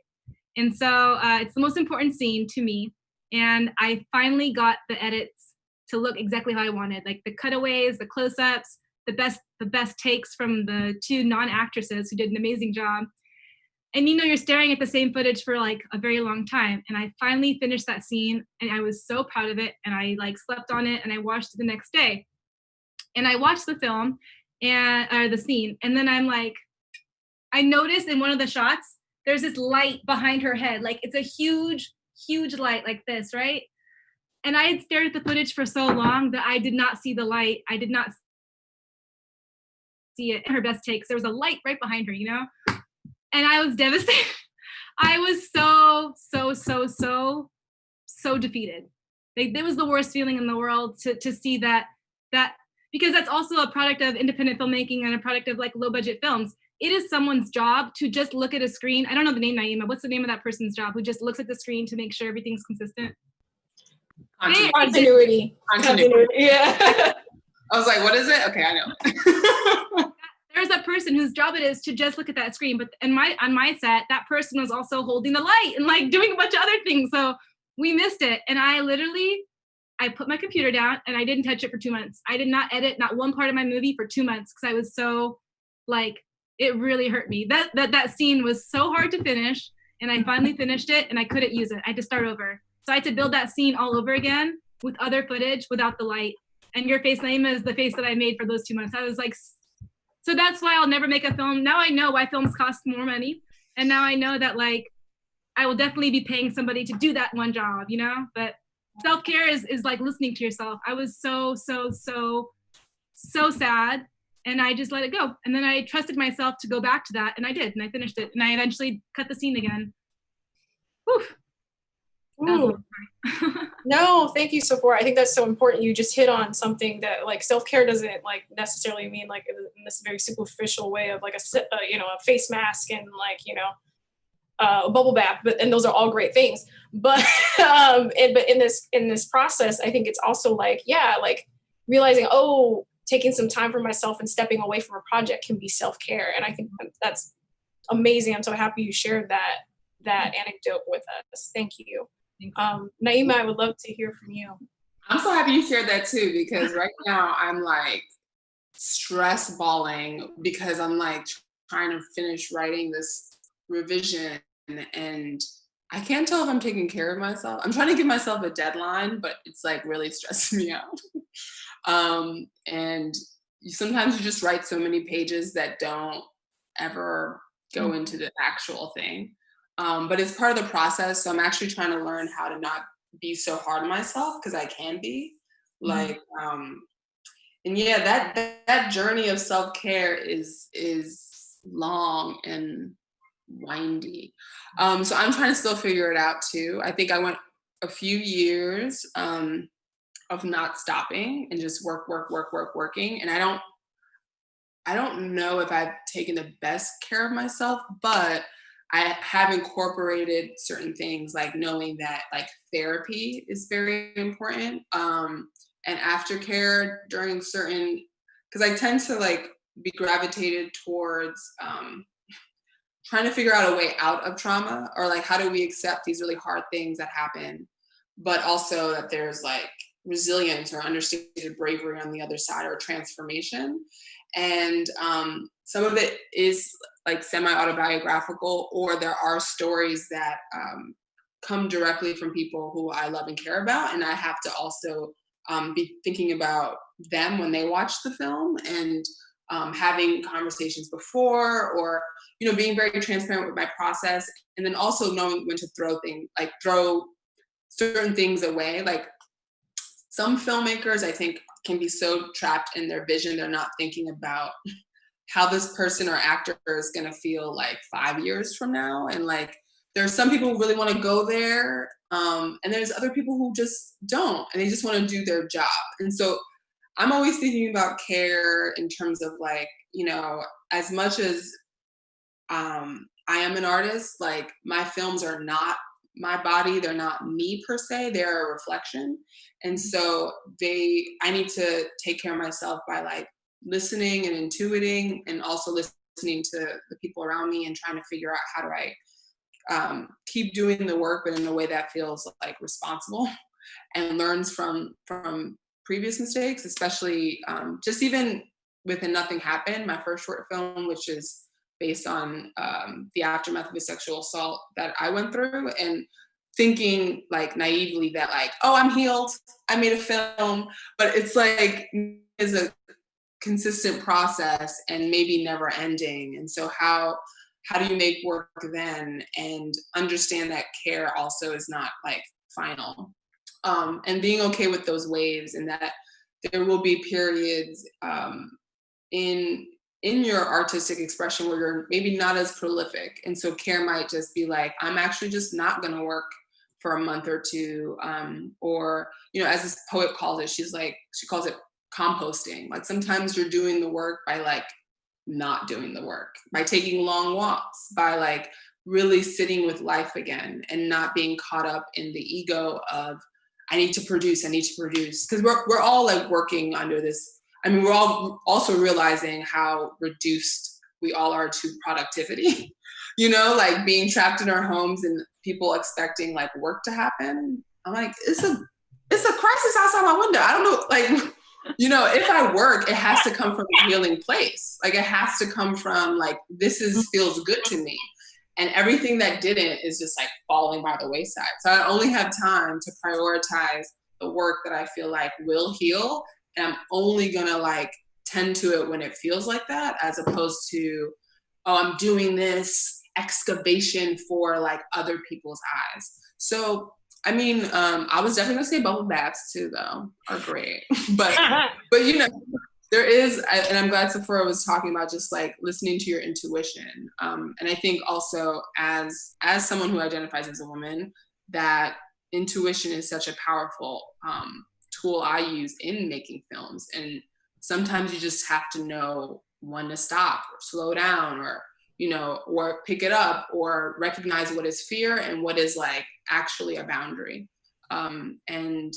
And so it's the most important scene to me. And I finally got the edits to look exactly how I wanted, like the cutaways, the close-ups, the best takes from the two non-actresses who did an amazing job. And you're staring at the same footage for like a very long time. And I finally finished that scene and I was so proud of it. And I slept on it and I watched it the next day. And I watched the film or the scene. And then I noticed in one of the shots, there's this light behind her head. Like it's a huge, huge light like this, right? And I had stared at the footage for so long that I did not see the light. I did not see it in her best takes. There was a light right behind her, And I was devastated. I was so defeated. It was the worst feeling in the world to see that because that's also a product of independent filmmaking and a product of low budget films. It is someone's job to just look at a screen. I don't know the name, Naima. What's the name of that person's job who just looks at the screen to make sure everything's consistent? Continuity. Yeah. I was like, what is it? Okay, I know. There's a person whose job it is to just look at that screen. But on my set, that person was also holding the light and doing a bunch of other things. So we missed it. And I put my computer down and I didn't touch it for 2 months. I did not edit not one part of my movie for 2 months because I was so it really hurt me. That scene was so hard to finish, and I finally finished it, and I couldn't use it. I had to start over. So I had to build that scene all over again with other footage without the light. And your face, Naima, is the face that I made for those 2 months. I was like, so that's why I'll never make a film. Now I know why films cost more money. And now I know that like, I will definitely be paying somebody to do that one job, you know? But self-care is like listening to yourself. I was so sad, and I just let it go. And then I trusted myself to go back to that, and I did, and I finished it. And I eventually cut the scene again. Whew. No, thank you, Sephora. I think that's so important. You just hit on something that like self-care doesn't like necessarily mean like in this very superficial way of like a face mask and like, a bubble bath, and those are all great things. But but in this process, I think it's also like, like realizing, taking some time for myself and stepping away from a project can be self-care. And I think that's amazing. I'm so happy you shared that anecdote with us. Thank you. Naima, I would love to hear from you. I'm so happy you shared that too, because right now I'm like stress balling because I'm like trying to finish writing this revision, and I can't tell if I'm taking care of myself. I'm trying to give myself a deadline, but it's like really stressing me out. And sometimes you just write so many pages that don't ever go into the actual thing. But it's part of the process. So I'm actually trying to learn how to not be so hard on myself, because I can be like, and yeah, that journey of self-care is long and windy. So I'm trying to still figure it out too. I think I went a few years of not stopping and just working. And I don't know if I've taken the best care of myself, but I have incorporated certain things, like knowing that like therapy is very important, and aftercare during certain, because I tend to like be gravitated towards trying to figure out a way out of trauma, or like how do we accept these really hard things that happen, but also that there's like resilience or understated bravery on the other side, or transformation. And some of it is like semi-autobiographical, or there are stories that come directly from people who I love and care about, and I have to also be thinking about them when they watch the film, and having conversations before, or being very transparent with my process, and then also knowing when to throw certain things away. Like some filmmakers, I think, can be so trapped in their vision, they're not thinking about how this person or actor is going to feel like 5 years from now. And like, there's some people who really want to go there, and there's other people who just don't, and they just want to do their job. And so I'm always thinking about care in terms of like, as much as I am an artist, like my films are not my body, they're not me per se, they're a reflection. And so I need to take care of myself by like listening and intuiting, and also listening to the people around me and trying to figure out how do I keep doing the work, but in a way that feels like responsible and learns from previous mistakes, especially just even within Nothing Happened, my first short film, which is based on the aftermath of a sexual assault that I went through, and thinking like naively that like, oh, I'm healed, I made a film, but it's like is a consistent process and maybe never ending. And so how do you make work then and understand that care also is not like final, and being okay with those waves, and that there will be periods in your artistic expression where you're maybe not as prolific. And so care might just be like, I'm actually just not going to work for a month or two. Or, as this poet calls it, she calls it composting. Like sometimes you're doing the work by like not doing the work, by taking long walks, by like really sitting with life again, and not being caught up in the ego of, I need to produce. Because we're all like working under this. I mean, we're all also realizing how reduced we all are to productivity, like being trapped in our homes and people expecting like work to happen. I'm like, it's a crisis outside my window. I don't know, like, you know, if I work, it has to come from a healing place. Like it has to come from like, feels good to me. And everything that didn't is just like falling by the wayside. So I only have time to prioritize the work that I feel like will heal. And I'm only gonna like tend to it when it feels like that, as opposed to, oh, I'm doing this excavation for like other people's eyes. So, I mean, I was definitely gonna say bubble baths too, though, are great. but you know, there is, and I'm glad Sephora was talking about just like listening to your intuition. And I think also as someone who identifies as a woman, that intuition is such a powerful tool I use in making films. And sometimes you just have to know when to stop or slow down, or, you know, or pick it up, or recognize what is fear and what is like actually a boundary. And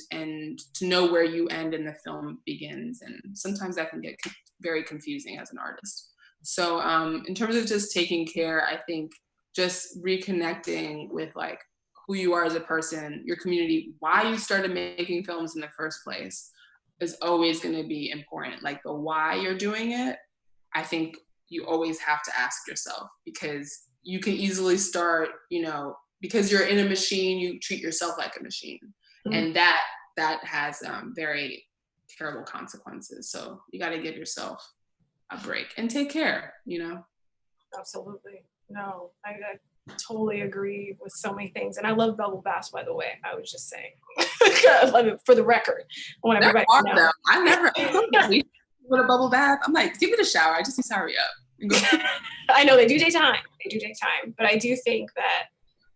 to know where you end and the film begins. And sometimes that can get very confusing as an artist. So in terms of just taking care, I think just reconnecting with like who you are as a person, your community, why you started making films in the first place is always going to be important. Like the why you're doing it, I think you always have to ask yourself, because you can easily start, you know, because you're in a machine, you treat yourself like a machine. Mm-hmm. And that has very terrible consequences. So you got to give yourself a break and take care, you know? Absolutely. No, I totally agree with so many things. And I love bubble baths, by the way. I was just saying. I love it for the record. I want everybody to know. I never with a bubble bath. I'm like, give me the shower. I just need to hurry up. I know they do take time. But I do think that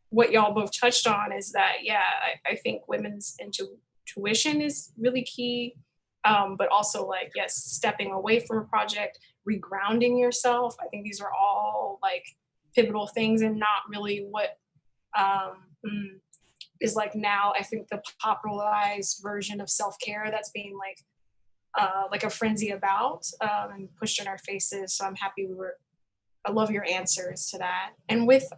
what y'all both touched on is that, yeah, I think women's intuition is really key. But also like, yes, stepping away from a project, regrounding yourself. I think these are all like pivotal things, and not really what is like now, I think, the popularized version of self-care that's being like a frenzy about and pushed in our faces. So I'm happy I love your answers to that. And with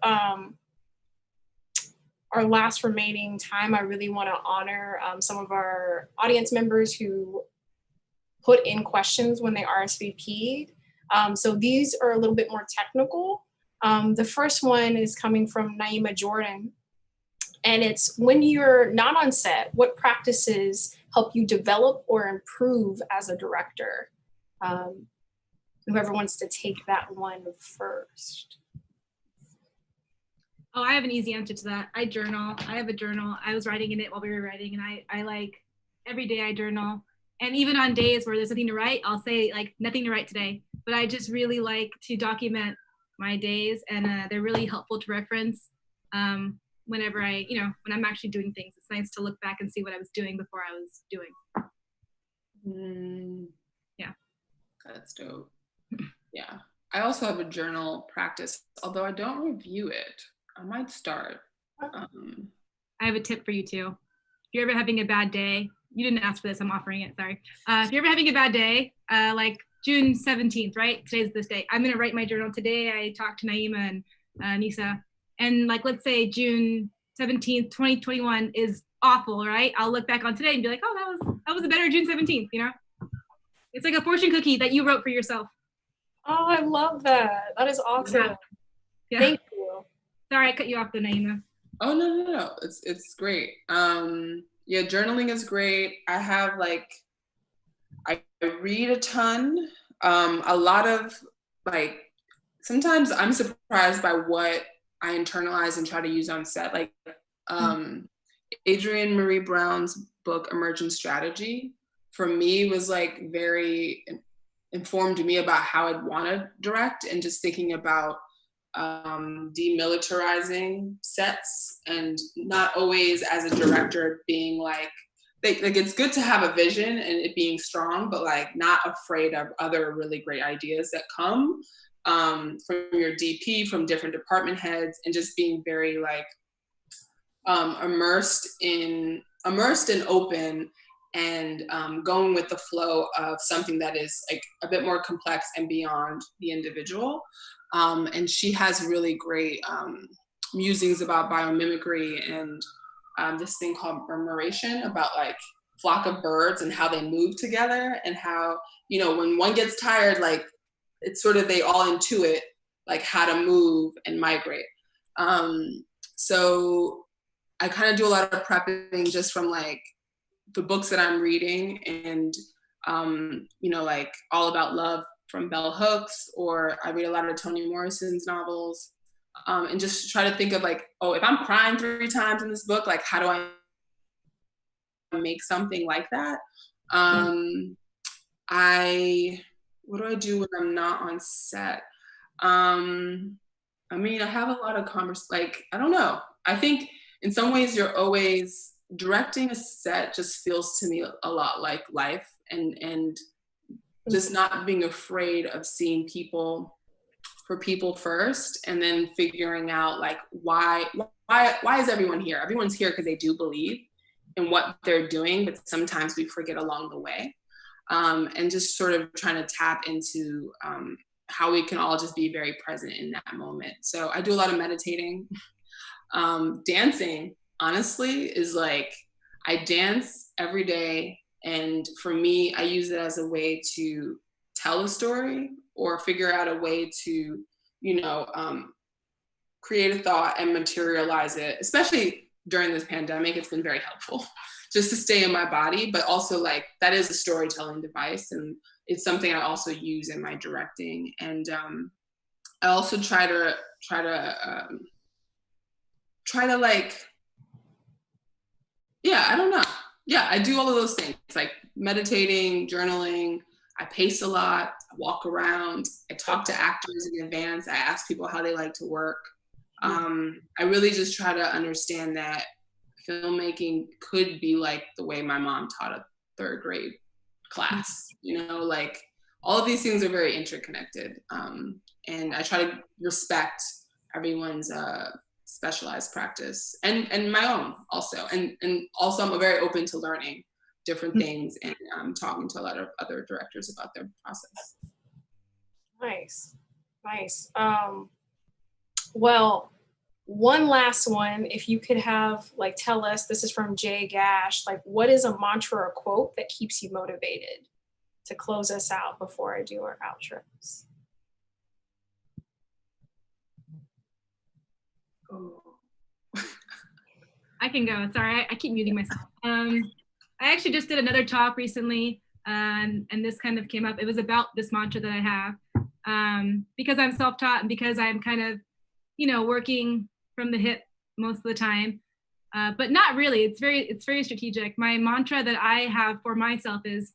our last remaining time, I really want to honor some of our audience members who put in questions when they RSVP'd. So these are a little bit more technical. The first one is coming from Naima Jordan. And it's, when you're not on set, what practices help you develop or improve as a director? Whoever wants to take that one first. Oh, I have an easy answer to that. I journal. I have a journal. I was writing in it while we were writing, and I like, every day I journal. And even on days where there's nothing to write, I'll say like, nothing to write today. But I just really like to document my days, and they're really helpful to reference whenever when I'm actually doing things. It's nice to look back and see what I was doing before I was doing. Yeah. That's dope. Yeah. I also have a journal practice, although I don't review it. I might start. I have a tip for you too. If you're ever having a bad day, you didn't ask for this, I'm offering it, sorry. If you're ever having a bad day, like June 17th, right? Today's this day. I'm gonna write my journal today. I talked to Naima and Nisa, and like, let's say June 17th, 2021 is awful, right? I'll look back on today and be like, oh, that was a better June 17th, you know? It's like a fortune cookie that you wrote for yourself. Oh, I love that. That is awesome. Yeah. Thank you. Sorry, I cut you off though, Naima. Oh, no. It's great. Yeah, journaling is great. I have like, I read a ton. A lot of like, sometimes I'm surprised by what I internalize and try to use on set. Like Adrienne Marie Brown's book, Emergent Strategy, for me was like very informed me about how I'd want to direct, and just thinking about demilitarizing sets, and not always as a director being like it's good to have a vision and it being strong, but like not afraid of other really great ideas that come from your DP, from different department heads, and just being very like immersed and open, and going with the flow of something that is like a bit more complex and beyond the individual. And she has really great musings about biomimicry and this thing called murmuration, about like flock of birds and how they move together, and how, you know, when one gets tired, like it's sort of, they all intuit like how to move and migrate. So I kind of do a lot of prepping just from like the books that I'm reading, and you know, like All About Love from Bell Hooks, or I read a lot of Toni Morrison's novels, and just try to think of like, oh, if I'm crying 3 times in this book, like how do I make something like that? What do I do when I'm not on set? I mean, I have a lot of like, I don't know. I think in some ways you're always directing a set, just feels to me a lot like life, and just not being afraid of seeing people for people first, and then figuring out like why is everyone here? Everyone's here because they do believe in what they're doing, but sometimes we forget along the way. And just sort of trying to tap into how we can all just be very present in that moment. So I do a lot of meditating. Dancing, honestly, is like, I dance every day. And for me, I use it as a way to tell a story or figure out a way to, you know, create a thought and materialize it. Especially during this pandemic, it's been very helpful just to stay in my body, but also like that is a storytelling device, and it's something I also use in my directing. And I also try to like, yeah, I don't know. Yeah, I do all of those things, like meditating, journaling. I pace a lot, I walk around, I talk to actors in advance, I ask people how they like to work. I really just try to understand that filmmaking could be like the way my mom taught a 3rd grade class, you know, like all of these things are very interconnected. And I try to respect everyone's specialized practice and my own also. And also I'm very open to learning different things, and talking to a lot of other directors about their process. Nice. Well, one last one, if you could have, like, tell us, this is from Jay Gash, like, what is a mantra or quote that keeps you motivated to close us out before I do our outros? Oh. I can go. Sorry, I keep muting myself. I actually just did another talk recently, and this kind of came up. It was about this mantra that I have, because I'm self-taught and because I'm kind of, you know, working from the hip most of the time, but not really. It's very strategic. My mantra that I have for myself is,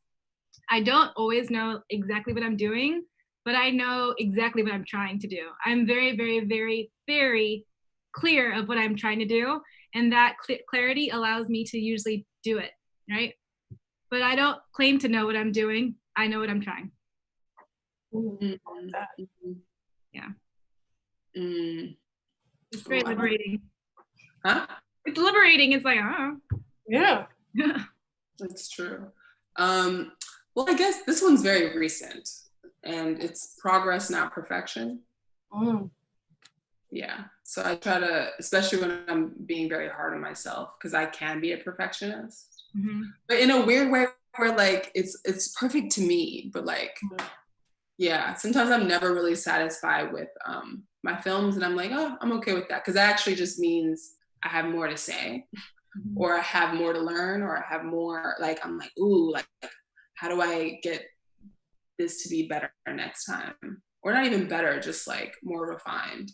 I don't always know exactly what I'm doing, but I know exactly what I'm trying to do. I'm very, very, very, very clear of what I'm trying to do, and that clarity allows me to usually do it, right? But I don't claim to know what I'm doing. I know what I'm trying. Yeah. It's very liberating. Huh? It's liberating. It's like, oh. Yeah. That's true. Well, I guess this one's very recent, and it's progress, not perfection. Yeah. So I try to, especially when I'm being very hard on myself, because I can be a perfectionist, but in a weird way where like it's perfect to me, but like, yeah, sometimes I'm never really satisfied with my films, and I'm like, oh, I'm okay with that, because that actually just means I have more to say, or I have more to learn, or I have more, like, I'm like, ooh, like, how do I get this to be better next time? Or not even better, just like more refined.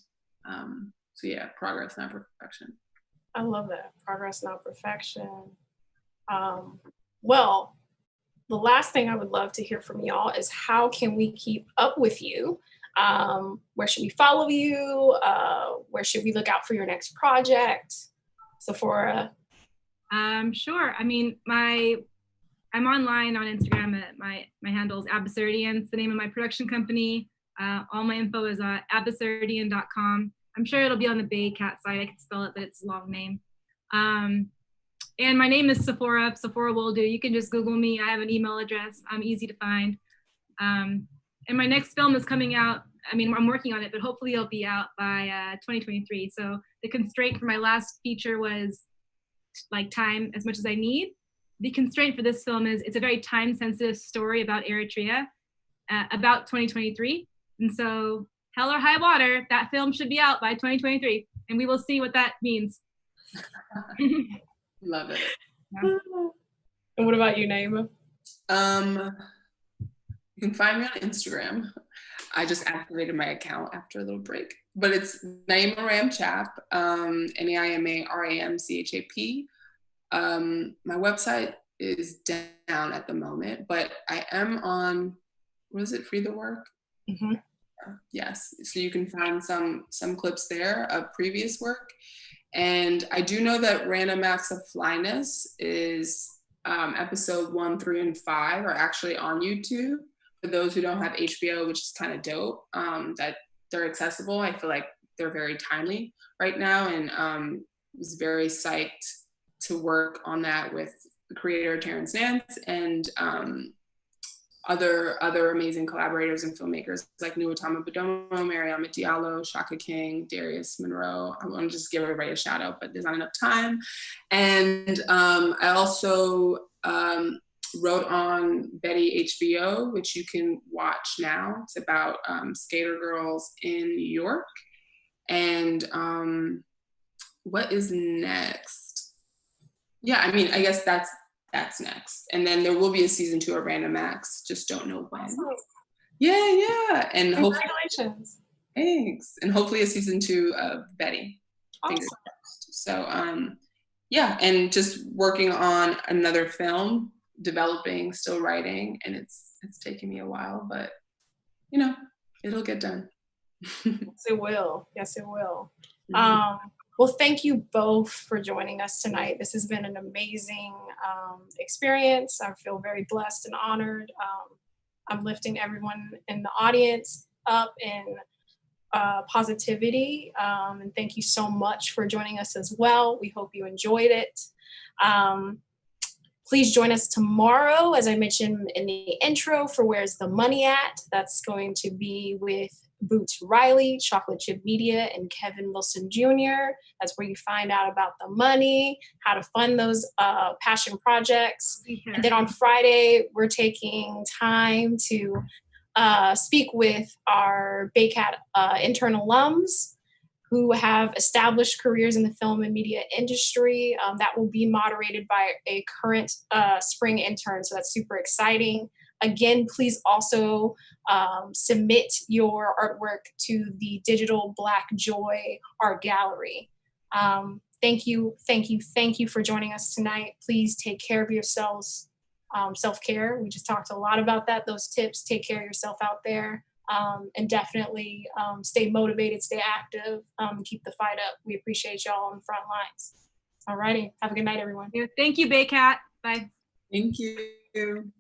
So yeah, progress, not perfection. I love that. Progress, not perfection. Well, the last thing I would love to hear from y'all is, how can we keep up with you? Where should we follow you? Where should we look out for your next project? Sephora? Sure. I mean, I'm online on Instagram at my handle is Absurdian. It's the name of my production company. All my info is at absurdian.com. I'm sure it'll be on the Baycat site. I can spell it, but it's a long name. And my name is Sephora Woldu. You can just Google me. I have an email address. I'm easy to find. And my next film is coming out. I mean, I'm working on it, but hopefully it'll be out by 2023. So the constraint for my last feature was like time as much as I need. the constraint for this film is it's a very time-sensitive story about Eritrea, about 2023. And so, hell or high water, that film should be out by 2023. And we will see what that means. Love it. Yeah. And what about you, Naima? You can find me on Instagram. I just activated my account after a little break, but it's Naima Ramos-Chapman, Naimaramchap. My website is down at the moment, but I am on, what is it, Free the Work? Mm-hmm. Yes, so you can find some clips there of previous work. And I do know that Random Acts of FLYNESS is episode 1, 3, and 5 are actually on YouTube. For those who don't have HBO, which is kind of dope, that they're accessible. I feel like they're very timely right now, and was very psyched to work on that with the creator Terrence Nance and other amazing collaborators and filmmakers like Nuatama Badomo, Mariama Diallo, Shaka King, Darius Monroe. I want to just give everybody a shout out, but there's not enough time. And I also wrote on Betty HBO, which you can watch now. It's about skater girls in New York. And what is next? Yeah, I mean, I guess that's next. And then there will be a season 2 of Random Acts, just don't know when. Awesome. Yeah. And Congratulations. Thanks. And hopefully a season 2 of Betty. Awesome. So yeah, and just working on another film, developing, still writing, and it's taken me a while, but you know, it'll get done. Yes, it will. Yes, it will. Mm-hmm. Well, thank you both for joining us tonight. This has been an amazing experience. I feel very blessed and honored. I'm lifting everyone in the audience up in positivity. And thank you so much for joining us as well. We hope you enjoyed it. Please join us tomorrow, as I mentioned in the intro, for Where's the Money At? That's going to be with Boots Riley, Chocolate Chip Media, and Kevin Wilson Jr. That's where you find out about the money, how to fund those passion projects. And then on Friday, we're taking time to speak with our BayCat intern alums who have established careers in the film and media industry. That will be moderated by a current spring intern, so that's super exciting. Again, please also submit your artwork to the Digital Black Joy Art Gallery. Thank you for joining us tonight. Please take care of yourselves. Self-care, we just talked a lot about that, those tips. Take care of yourself out there. And definitely stay motivated, stay active, keep the fight up. We appreciate y'all on the front lines. All righty. Have a good night, everyone. Thank you, BayCat. Bye. Thank you.